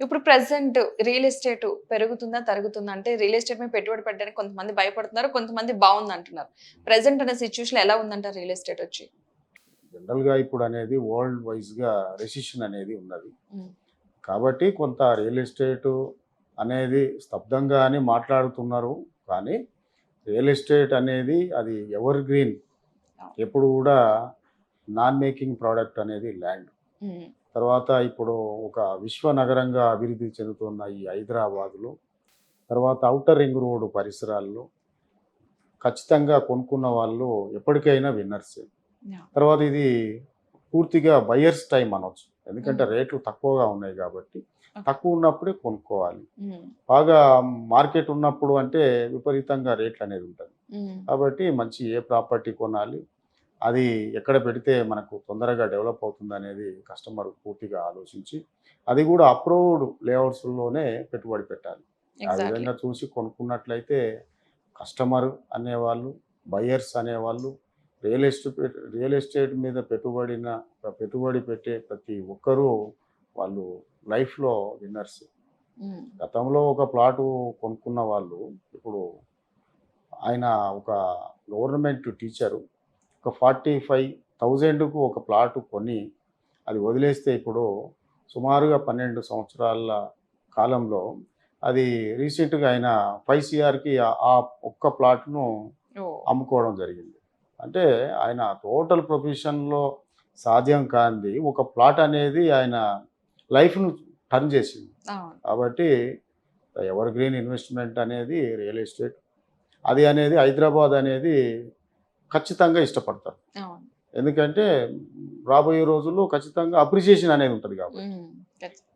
ఇప్పుడు present real estate పెరుగుతుందా? తరుగుతుందా? అంటే రియల్ ఎస్టేట్ మీద పెట్టుబడి పెట్టడానికి కొంతమంది భయపడుతున్నారు. కొంతమంది బావుందంటున్నారు. ప్రెజెంట్ ఉన్న సిట్యుయేషన్‌లో ఎలా ఉందంటారు రియల్ ఎస్టేట్ వచ్చి? జనరల్‌గా ఇప్పుడనేది వరల్డ్ వైస్‌గా రెసిషన్ అనేది ఉన్నది. హ్మ్. కాబట్టి కొంత రియల్ ఎస్టేటు అనేది స్తబ్దంగా అని మాట్లాడుతున్నారు. కానీ రియల్ ఎస్టేట్ అనేది అది ఎవర్ గ్రీన్. అవును. ఎప్పుడు గూడా నాన్ మేకింగ్ ప్రొడక్ట్ అనేది ల్యాండ్. హ్మ్. తర్వాత ఇప్పుడు ఒక విశ్వ నగరంగా అభివృద్ధి చెందుతున్న ఈ హైదరాబాద్‌లో, తర్వాత ఔటర్ రింగ్ రోడ్ పరిసరాల్లో ఖచ్చితంగా కొనుక్కున్న వాళ్ళు ఎప్పటికైనా విన్నర్సే. యాహ్! తర్వాత ఇది పూర్తిగా బయర్స్ టైమ్ అనొచ్చు. ఎందుకంటే హ్మ్. రేట్లు తక్కువగా ఉన్నాయి గాబట్టి, ఓకే. తక్కువ ఉన్నప్పుడే కొనుక్కోవాలి. హ్మ్. బాగా మార్కెట్ ఉన్నప్పుడు అంటే విపరీతంగా రేట్లనేది ఉంటది. హ్మ్. కాబట్టి మంచి ఏ ప్రాపర్టీ కొనాలి, అది ఎక్కడ పెడితే మనకు తొందరగా డెవలప్ అవుతుందనేది కస్టమర్ పూర్తిగా ఆలోచించి, అది గూడా అప్రూవ్డ్ లేఅవుట్స్‌లోనే పెట్టుబడి పెట్టాలి. ఆ ఎగ్జాక్ట్‌లీ. విధంగా చూసి కొనుక్కున్నట్లయితే కస్టమర్ అనేవాళ్ళు, బయర్స్ అనేవాళ్ళు, రియల్ ఎస్టేట్ మీద పెట్టుబడి పెట్టే ప్రతి ఒక్కరూ వాళ్ళు లైఫ్‌లో విన్నర్స్. హ్మ్. గతంలో ఒక ప్లాటు కొనుక్కున్న వాళ్ళు, ఇప్పుడు ఆయన ఒక గవర్నమెంట్ టీచరు. ఒక 45,000కు ఒక ప్లాటు కొని, అది వదిలేస్తే ఇప్పుడు సుమారుగా 12 సంవత్సరాల కాలంలో అది రీసెంట్‌గా ఆయన 5,00,00,000కి ఆ ఒక్క ప్లాట్‌ను ఓహ్! అమ్ముకోవడం జరిగింది. అంటే ఆయన టోటల్ ప్రొఫెషన్‌లో సాధ్యం కానిది ఒక ప్లాట్ అనేది ఆయన లైఫ్‌ను టర్న్ చేసింది. అవును. కాబట్టి ఎవర్ గ్రీన్ ఇన్వెస్ట్‌మెంట్ అనేది రియల్ ఎస్టేట్. అది అనేది హైదరాబాద్ అనేది ఖచ్చితంగా ఇష్టపడతారు. అవును. ఎందుకంటే రాబోయే రోజుల్లో ఖచ్చితంగా అప్రిసియేషన్ అనేది ఉంటది కాబట్టి. హ్మ్. ఖచ్చితంగా.